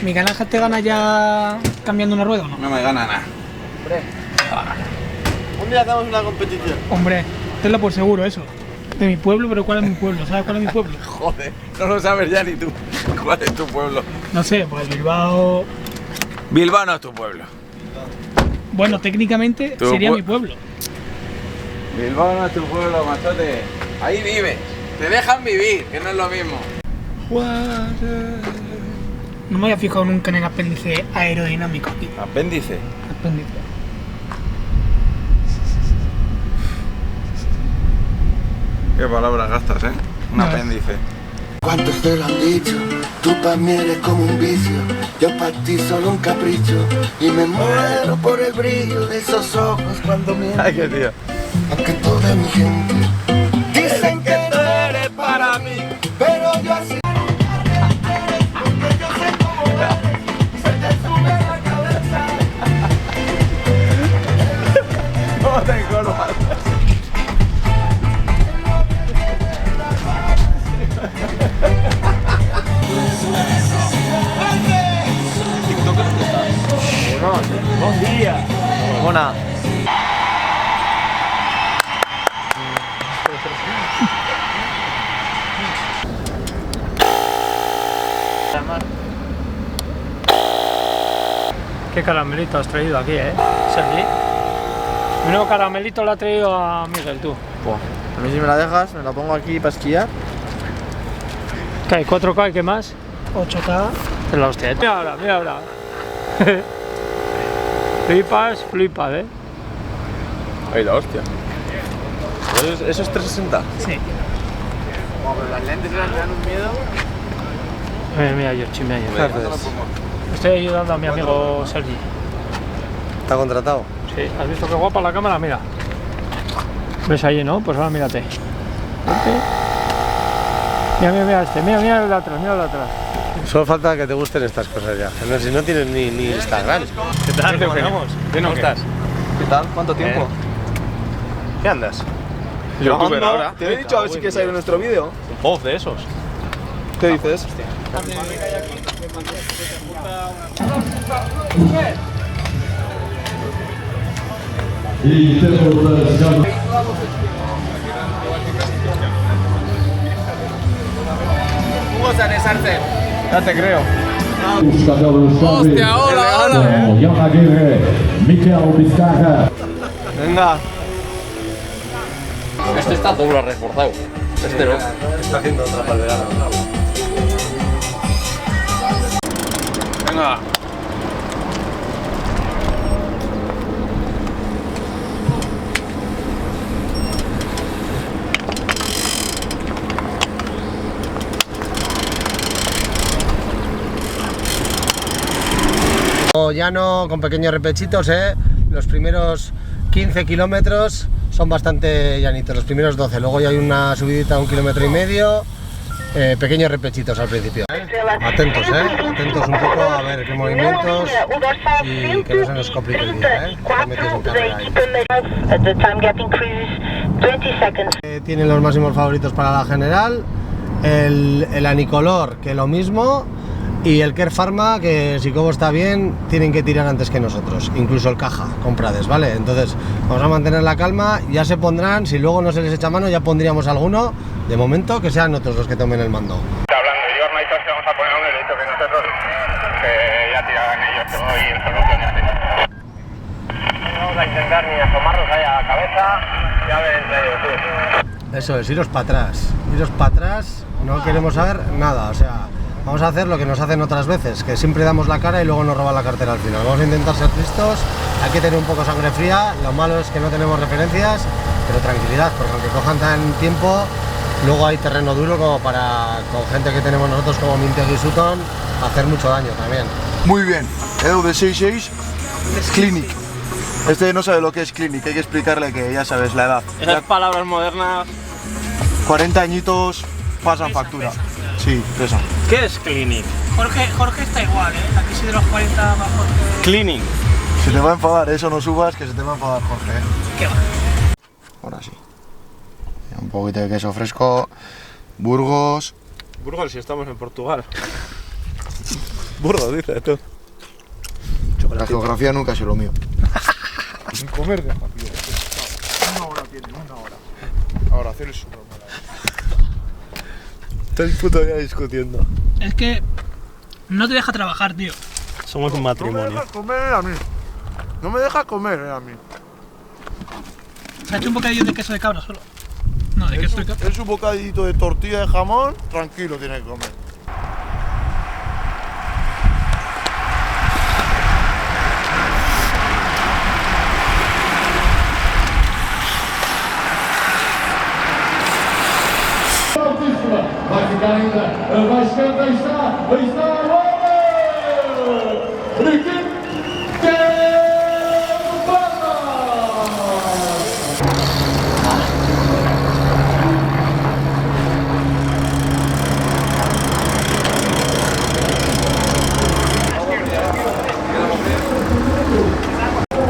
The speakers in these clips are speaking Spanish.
¿Miguel Ángel te gana ya cambiando una rueda o no? No me gana nada. Hombre. Un día hacemos una competición. Hombre, tenlo por seguro eso. De mi pueblo, pero ¿cuál es mi pueblo? ¿Sabes cuál es mi pueblo? Joder, no lo sabes ya ni tú. ¿Cuál es tu pueblo? No sé, pues Bilbao... Bilbao no es tu pueblo. Bueno, técnicamente sería mi pueblo. Bilbao no es tu pueblo, machote. Ahí vives. Te dejan vivir, que no es lo mismo. No me había fijado nunca en el apéndice aerodinámico aquí. Apéndice. Apéndice. Qué palabras gastas, ¿eh? Un apéndice. ¿Cuántos te lo han dicho? Tú pa' mí eres como un vicio, yo pa' ti solo un capricho. Y me muero por el brillo de esos ojos cuando miento. Ay, qué tío. Aunque toda mi gente dicen que tú eres para mí, pero yo así. Porque yo sé cómo eres, se te sube la cabeza. ¿Cómo te encorvas? Buen día. Bona. ¿Qué caramelito has traído aquí, Sergi? Mi nuevo caramelito lo ha traído a Miguel, tú. Buah. A mí si me la dejas, me la pongo aquí para esquiar. ¿Qué hay? ¿4K y qué más? 8K. Es la hostia. Mira ahora. Flipas, Ay, la hostia. ¿Eso es 360? Sí. Las lentes eran te dan un miedo. Mira, Yoshi, mira. Estoy ayudando a mi amigo Sergi. ¿Está contratado? Sí, ¿has visto qué guapa la cámara? Mira. ¿Ves ahí, no? Pues ahora mírate. Mira este, mira el de atrás, Solo falta que te gusten estas cosas ya. No, si no tienes ni Instagram. ¿Qué tal? ¿Cómo andamos? ¿Cómo estás? ¿Qué tal? ¿Cuánto tiempo? ¿Qué andas? ¿Youtuber ahora? Te he dicho a ver si quieres salir en nuestro vídeo. Voz de esos. ¿Qué dices? Ya te creo. Hostia, hola. Jan Aguirre, Mikel Vizcarra. Venga. Este está doble reforzado. Este no. Está haciendo otra para el verano. Venga. Llano con pequeños repechitos, los primeros 15 kilómetros son bastante llanitos, los primeros 12, luego ya hay una subidita de 1,5 kilómetros, pequeños repechitos al principio. Atentos, atentos un poco a ver qué movimientos y que no se nos complique el día, Están metidos en carrera ahí. Tienen los máximos favoritos para la general, el Anicolor, que lo mismo. Y el Care Pharma, que si como está bien, tienen que tirar antes que nosotros, incluso el Caja, comprades, ¿vale? Entonces, vamos a mantener la calma, ya se pondrán, si luego no se les echa mano, ya pondríamos alguno, de momento, que sean otros los que tomen el mando. Está hablando, Igor me ha dicho que vamos a poner un delito que nosotros, que ya tirarán ellos, que voy en soluciones. No vamos a intentar ni asomarnos ahí a la cabeza, ya ves medio tú. Eso es, iros para atrás, no queremos saber nada, o sea... Vamos a hacer lo que nos hacen otras veces, que siempre damos la cara y luego nos roban la cartera al final. Vamos a intentar ser listos, hay que tener un poco sangre fría, lo malo es que no tenemos referencias, pero tranquilidad, porque aunque cojan tan tiempo, luego hay terreno duro como para, con gente que tenemos nosotros como Minteg y Sutton, hacer mucho daño también. Muy bien, Edu de 66, Clinic. Este no sabe lo que es Clinic, hay que explicarle que ya sabes la edad. Esas palabras modernas. 40 añitos pasan factura. Sí, pesa. ¿Qué es Clinic? Jorge está igual, Aquí sí de los 40 más Jorge. Clinic. Se te va a enfadar, eso no subas, que se te va a enfadar, Jorge. ¿Qué va? Ahora sí. Un poquito de queso fresco. Burgos. Burgos, si estamos en Portugal. Burro, dice tú. La geografía nunca ha sido lo mío. Sin comer deja, tío. Una hora tiene, una hora. Ahora hacer el subnormal. Todo el puto día discutiendo. Es que no te deja trabajar, tío. Somos un No me matrimonio. deja comer a mí. No me deja comer a mí. Se ha hecho un bocadillo de queso de cabra solo. No, de queso de cabra. Es un bocadito de tortilla de jamón, tranquilo tiene que comer. Vai ficar ainda mais esquerda, aí está o homem! Riquinho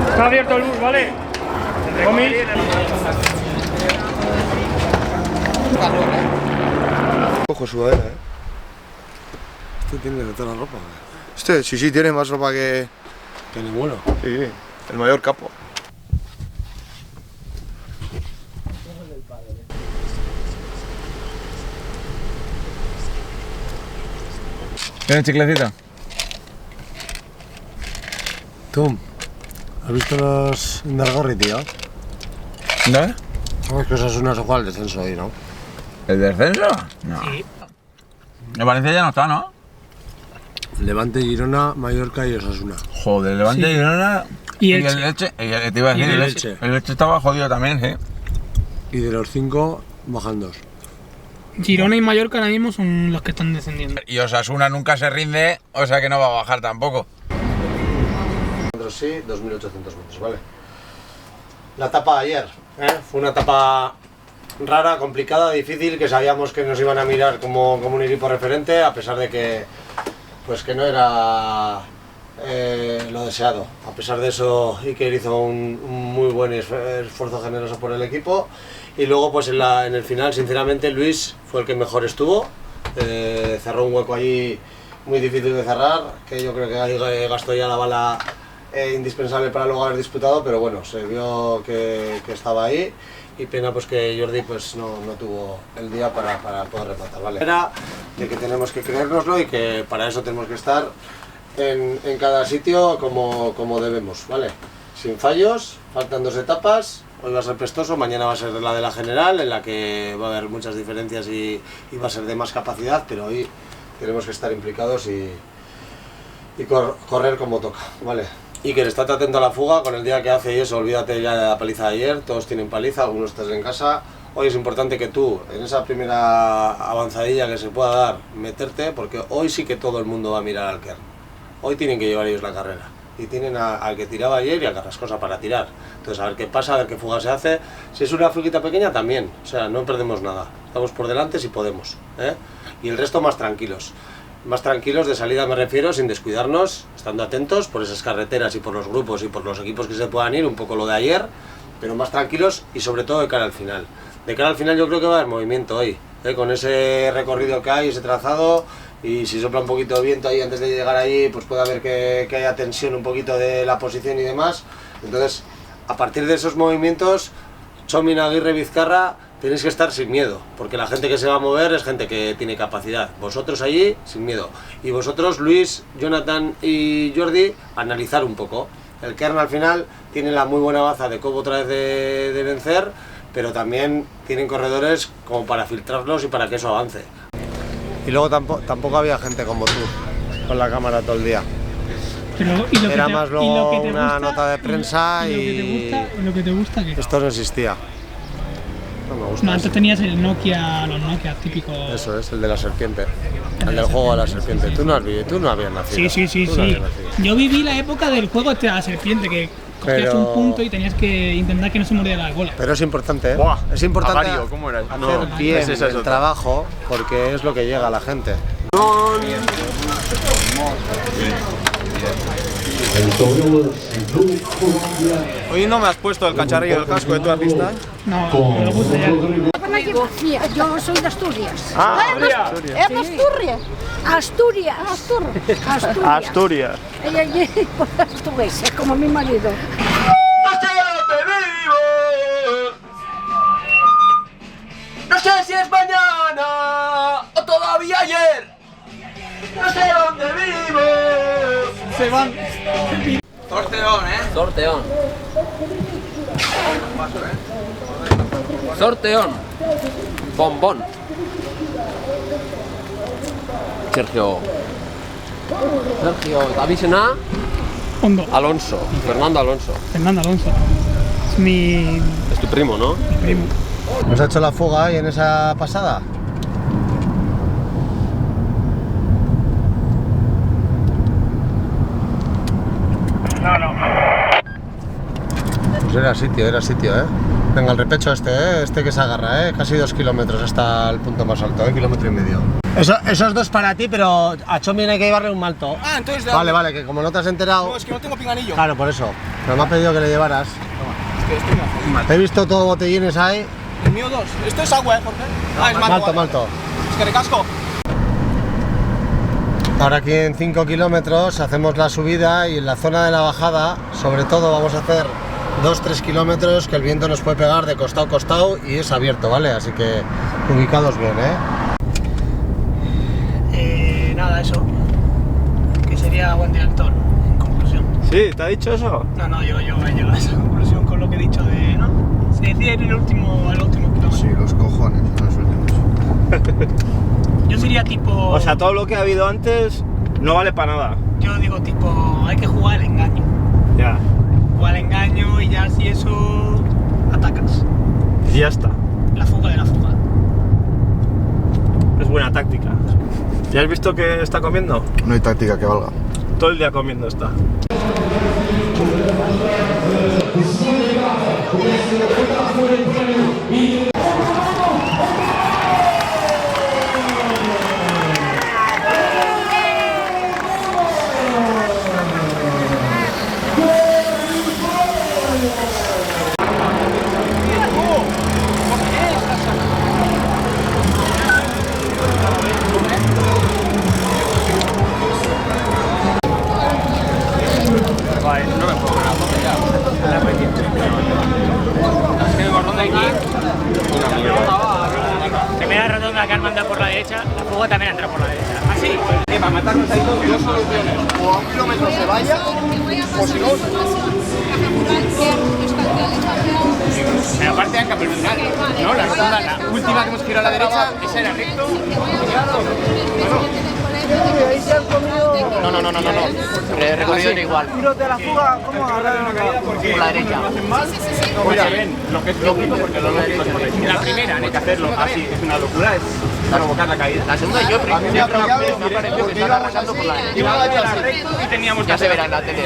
Está abierto el bus, ¿vale? Comi. Cojo sudadera, Este tiene de toda la ropa. Este, sí, tiene más ropa que... Que ninguno. Sí, el mayor capo. ¿Tienes chiclecito? Tú, ¿has visto los Indargorri, tío? ¿No? Sabes que Osasuna se juega al descenso ahí, ¿no? ¿El descenso? No. Sí. El Valencia ya no está, ¿no? Levante, Girona, Mallorca y Osasuna. Joder, el Levante Sí. y Girona. Y el Elche. Elche. Te iba a decir, Y el el Elche. Elche. El Elche estaba jodido también, sí. Y de los 5 bajan 2. Girona y Mallorca ahora mismo son los que están descendiendo. Y Osasuna nunca se rinde, o sea que no va a bajar tampoco. Sí, 2.800 metros, ¿vale? La etapa de ayer, fue una etapa rara, complicada, difícil, que sabíamos que nos iban a mirar como un equipo referente, a pesar de que, pues que no era lo deseado. A pesar de eso, Iker hizo un muy buen esfuerzo generoso por el equipo, y luego pues en el final, sinceramente, Luis fue el que mejor estuvo, cerró un hueco allí muy difícil de cerrar, que yo creo que ahí gastó ya la bala indispensable para luego haber disputado, pero bueno, se vio que estaba ahí, y pena pues que Jordi pues no tuvo el día para poder rematar, ¿vale? Era de que tenemos que creérnoslo y que para eso tenemos que estar en cada sitio como debemos, ¿vale? Sin fallos, faltan 2 etapas, hoy va a ser prestoso, mañana va a ser la de la general, en la que va a haber muchas diferencias y va a ser de más capacidad, pero hoy tenemos que estar implicados y correr como toca, ¿vale? Iker, estate atento a la fuga, con el día que hace y eso, olvídate ya de la paliza de ayer, todos tienen paliza, algunos estás en casa. Hoy es importante que tú, en esa primera avanzadilla que se pueda dar, meterte, porque hoy sí que todo el mundo va a mirar al Kern. Hoy tienen que llevar ellos la carrera, y tienen al que tiraba ayer y al Carrascosa para tirar. Entonces a ver qué pasa, a ver qué fuga se hace. Si es una fuguita pequeña también, o sea, no perdemos nada, estamos por delante si podemos, y el resto más tranquilos. Más tranquilos de salida me refiero, sin descuidarnos, estando atentos por esas carreteras y por los grupos y por los equipos que se puedan ir, un poco lo de ayer, pero más tranquilos y sobre todo de cara al final. De cara al final yo creo que va a haber movimiento hoy, con ese recorrido que hay, ese trazado, y si sopla un poquito de viento ahí antes de llegar allí, pues puede haber que haya tensión un poquito de la posición y demás. Entonces, a partir de esos movimientos, Txomin, Aguirre, Vizcarra, tenéis que estar sin miedo, porque la gente que se va a mover es gente que tiene capacidad. Vosotros allí, sin miedo. Y vosotros, Luis, Jonathan y Jordi, analizar un poco. El Kern al final tiene la muy buena baza de Cobo otra vez de vencer, pero también tienen corredores como para filtrarlos y para que eso avance. Y luego tampoco había gente como tú, con la cámara todo el día. Pero, Era más luego una nota de prensa y lo que te gusta, ¿qué? Esto no existía. No me gusta. No, antes tenías el Nokia, los Nokia típicos. Eso es, el de la serpiente. El del juego de la serpiente. Tú no habías nacido. Sí. Yo viví la época del juego de la serpiente, que cogías un punto y tenías que intentar que no se mordiera la cola. Pero es importante, ¿eh? Buah, es importante Agario, ¿cómo era? hacer No, bien esa es el otra. trabajo, porque es lo que llega a la gente. Hoy no me has puesto el cacharrillo del casco de tu artista. No, me lo puse ya. Yo soy de Asturias. Ah, ¿Es de Asturias? Asturias. Asturias. Ella por Asturias, es como mi marido. No sé si es mañana o todavía ayer. No sé dónde vivo. Se van. Sorteón, Sorteón. Sorteón. Bombón. Sergio, Davisena. Hondo. Alonso. Fernando Alonso. Fernando Alonso. Es mi Es tu primo, ¿no? primo. ¿Nos ha hecho la fuga ahí en esa pasada? No. Pues era sitio, ¿eh? Venga, el repecho este que se agarra, casi 2 kilómetros hasta el punto más alto, 1,5 kilómetros. Esos dos para ti, pero a Chomi hay que llevarle un malto. Ah, entonces... Vale, que como no te has enterado... No, es que no tengo pinganillo. Claro, por eso. Pero me ha pedido que le llevaras. Es que estoy mal. He visto todo botellines ahí. El mío 2. Esto es agua, Jorge. Ah, es malto. Malto. Es que recasco. Ahora aquí en 5 kilómetros hacemos la subida y en la zona de la bajada, sobre todo vamos a hacer 2-3 kilómetros que el viento nos puede pegar de costado a costado y es abierto, ¿vale? Así que ubicados bien, Nada, eso. Que sería buen director, en conclusión. Sí, ¿te ha dicho eso? No, yo he llegado a esa conclusión con lo que he dicho de, ¿no? Se decide ir al último kilómetro. Sí, los cojones, son los últimos. Yo sería tipo... O sea, todo lo que ha habido antes no vale para nada. Yo digo tipo, hay que jugar al engaño. Ya. Jugar al engaño y ya si eso... atacas. Y ya está. La fuga de la fuga. Es buena táctica. ¿Ya has visto que está comiendo? No hay táctica que valga. Todo el día comiendo está. Primera rotonda que han mandado por la derecha, la fuga también entra por la derecha. ¿Así? Para matarnos hay dos soluciones. O a 1 kilómetro se vaya, o si no... Pero aparte hay que perdonar, ¿no? La rotonda, la última que hemos girado a la derecha, esa era recto. No. El recorrido era igual. Tiros de la fuga, ¿cómo agarrar una caída? Porque Por la derecha. no se ven lo que es lógico, porque lo lógico es correcto. La primera, Hay que hacerlo así, es una locura, es provocar la caída. La segunda yo primero me pareció que estaba arrasando por la derecha. Y teníamos Ya se verá en la tele.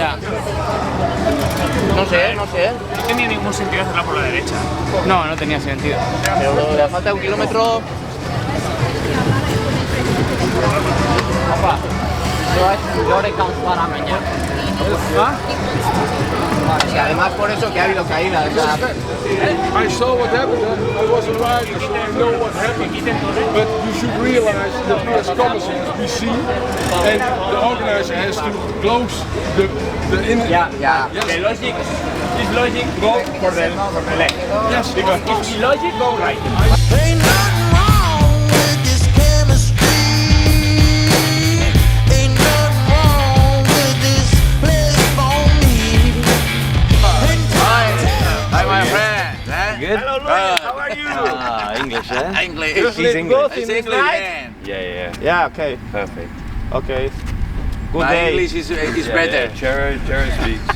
No sé. No tenía ningún sentido hacerla por la derecha. No tenía sentido. Pero le falta 1 kilómetro. Opa, yo le cansará mañana. Y además por eso que ha habido caídas. I saw what happened. I wasn't riding, so I know what happened. But you should realize that we as commissaries, we see, and the organizer has to close the inner. Yeah. The logic is logic. Go for the left. Yes, Because if the logic, go right. Ain't nothing wrong with this chemistry. Ain't nothing wrong with this place for me. Hi, my friend. Good? Hello, Luis, how are you? English, English. He's English. It's English, man. Yeah, okay. Perfect. Okay. Good My day. English is better. Cherry speaks.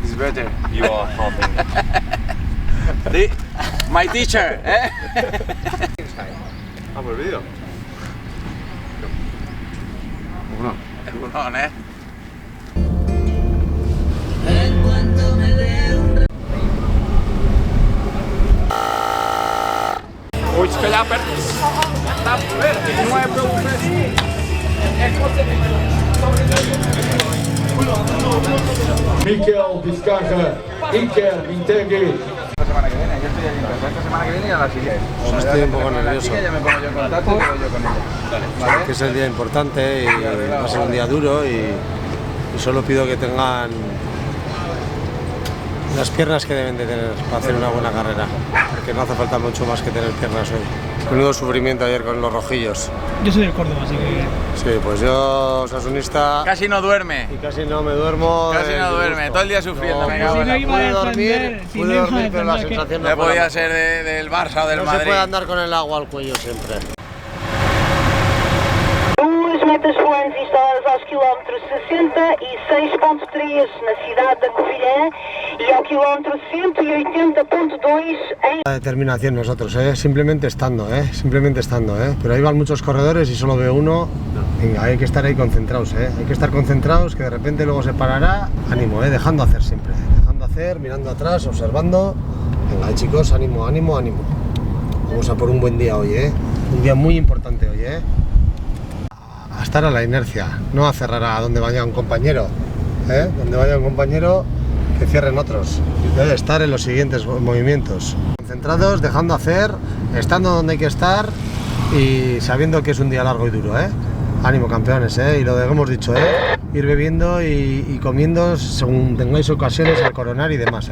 It's better. You are half English. My teacher, eh? ¿Ha volvido? Uno, eh? Uy, es que ya perdí. Está verde, no hay preocupación. El coche Mikel Vizcarra, Iker Vintegui. Esta semana que viene, yo estoy allí en casa. Esta semana que viene y a la siguiente. Estoy un poco nervioso. Ya me pongo yo en contacto y voy yo con ella. ¿Vale? Que es el día importante y va a ser un día duro y solo pido que tengan las piernas que deben de tener para hacer una buena carrera, porque no hace falta mucho más que tener piernas hoy. Menudo sufrimiento ayer con los rojillos. Yo soy del Córdoba, así que... Sí, pues yo, osasunista... Casi no duerme. Y casi no me duermo. Casi no duerme, todo el día sufriendo. No, me cago en la puta. pude dormir, pero la sensación no podía ser del Barça o del Madrid. No se puede andar con el agua al cuello siempre. Duas metas volantes instaladas aos quilómetros 66.3 na cidade da Covilhã e ao quilómetro 180.2 en... La determinación nosotros, simplemente estando, pero ahí van muchos corredores y solo veo uno. Venga, hay que estar ahí concentrados, hay que estar concentrados, que de repente luego se parará. Ánimo, dejando hacer siempre, dejando hacer, mirando atrás, observando. Venga, chicos, ánimo, ánimo, ánimo. Vamos a por un buen día hoy, un día muy importante hoy, a estar a la inercia, no a cerrar a donde vaya un compañero, donde vaya un compañero que cierren otros. Debe estar en los siguientes movimientos, concentrados, dejando hacer, estando donde hay que estar y sabiendo que es un día largo y duro, ánimo campeones, y lo que hemos dicho, ir bebiendo y comiendo según tengáis ocasiones al coronar y demás,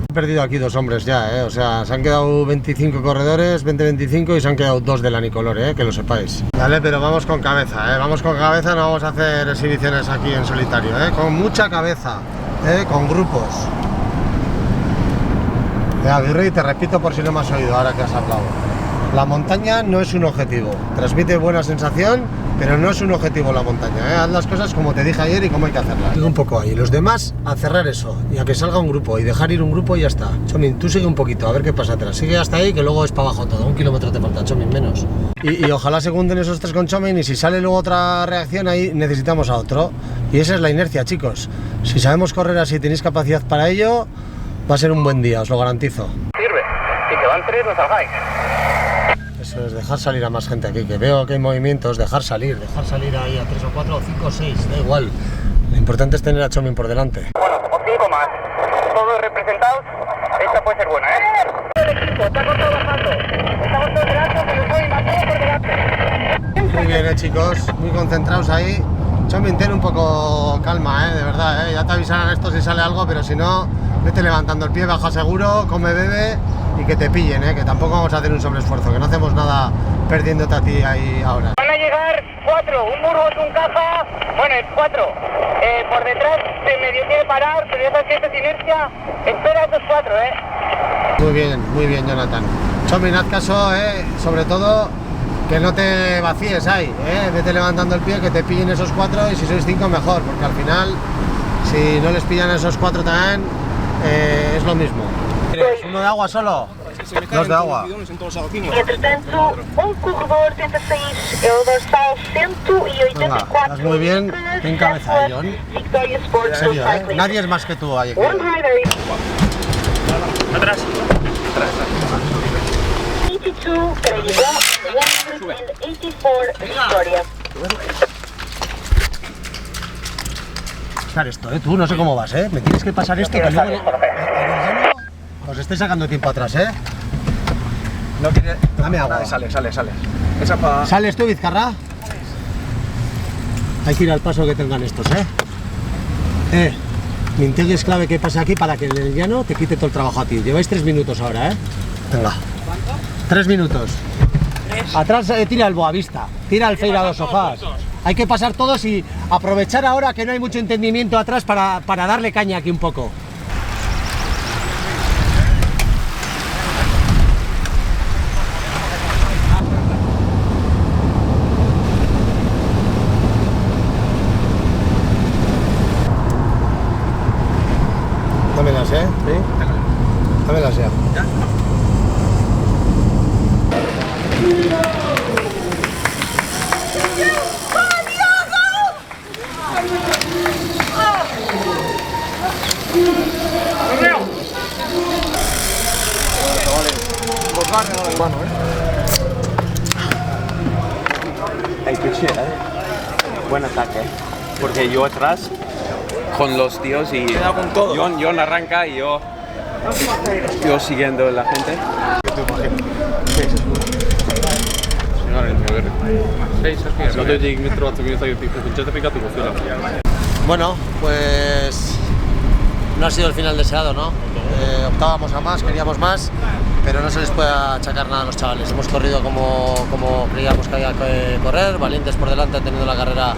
He perdido aquí 2 hombres ya, o sea, se han quedado 25 corredores, 20-25 y se han quedado 2 de la Nicolor, que lo sepáis. Vale, pero vamos con cabeza, vamos con cabeza, no vamos a hacer exhibiciones aquí en solitario, con mucha cabeza, con grupos. Aguirre, te repito por si no me has oído ahora que has hablado. La montaña no es un objetivo, transmite buena sensación, pero no es un objetivo la montaña, haz las cosas como te dije ayer y como hay que hacerlas. Sigue un poco ahí, los demás a cerrar eso, y a que salga un grupo, y dejar ir un grupo y ya está. Chomin, tú sigue un poquito, a ver qué pasa atrás, sigue hasta ahí que luego es para abajo todo, 1 kilómetro te falta, Chomin, menos. Y ojalá se junten esos 3 con Chomin, y si sale luego otra reacción ahí necesitamos a otro, y esa es la inercia, chicos. Si sabemos correr así, tenéis capacidad para ello, va a ser un buen día, os lo garantizo. Sirve, y que van 3 no salgáis. Eso es, dejar salir a más gente aquí, que veo que hay movimientos, dejar salir ahí a 3 o 4 o 5 o 6, da igual. Lo importante es tener a Chomin por delante. Bueno, o 5 más, todos representados, esta puede ser buena, El equipo está cortado bajando, estamos todos delante, pero soy más por delante. Muy bien, chicos, muy concentrados ahí. Chomin, ten un poco calma, de verdad, ya te avisarán esto si sale algo, pero si no, vete levantando el pie, baja seguro, come, bebe y que te pillen, que tampoco vamos a hacer un sobreesfuerzo, que no hacemos nada perdiéndote a ti ahí ahora. Van a llegar 4, un Burgos, un Caja, bueno, 4. Por detrás se medio quiere parar, pero ya sabes que esto es inercia, espera a esos 4, Muy bien, Jonathan. Chomin, haz caso, sobre todo que no te vacíes ahí, vete levantando el pie, que te pillen esos 4 y si sois 5 mejor, porque al final, si no les pillan esos 4 también, es lo mismo. ¿Uno de agua solo? 2 de agua. Entretanto, corredor tenta sair, o dorsal 184. Venga, vas muy bien, ten cabeza, John. En serio, nadie es más que tú ahí. Atrás. 82, Credigo, 184, Victoria. Pasar esto, tú no sé cómo vas, me tienes que pasar esto que luego os estoy sacando tiempo atrás, No quiere... Dame agua. Sale. Esa para... ¿Sales tú, Vizcarra? Hay que ir al paso que tengan estos, Vintegui es clave que pase aquí para que en el llano te quite todo el trabajo a ti. Lleváis 3 minutos ahora, Venga. 3 minutos. Atrás tira el Boavista, tira el Feira 2 Sofás. Hay que pasar todos y aprovechar ahora que no hay mucho entendimiento atrás para darle caña aquí un poco. Dámelas, ¿Sí? Dámelas ya. Hey, good shit, buen ataque, porque yo atrás con los tíos y John arranca y yo siguiendo la gente. Bueno, pues no ha sido el final deseado, ¿no? Optábamos a más, queríamos más, pero no se les puede achacar nada a los chavales. Hemos corrido como creíamos que había que correr, valientes por delante, teniendo la carrera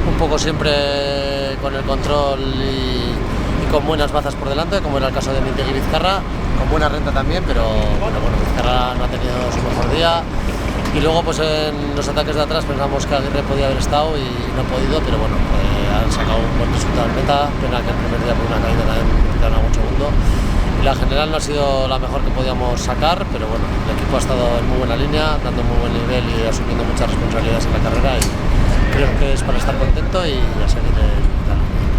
un poco siempre con el control y con buenas bazas por delante, como era el caso de Mintegi y Vizcarra, con buena renta también, pero bueno, Vizcarra no ha tenido su mejor día. Y luego pues en los ataques de atrás pensamos que Aguirre podía haber estado y no ha podido, pero bueno, han sacado un buen resultado en meta, pena que el primer día por una caída también quitaron algún segundo. Y la general no ha sido la mejor que podíamos sacar, pero bueno, el equipo ha estado en muy buena línea, dando muy buen nivel y asumiendo muchas responsabilidades en la carrera y creo que es para estar contento y a seguir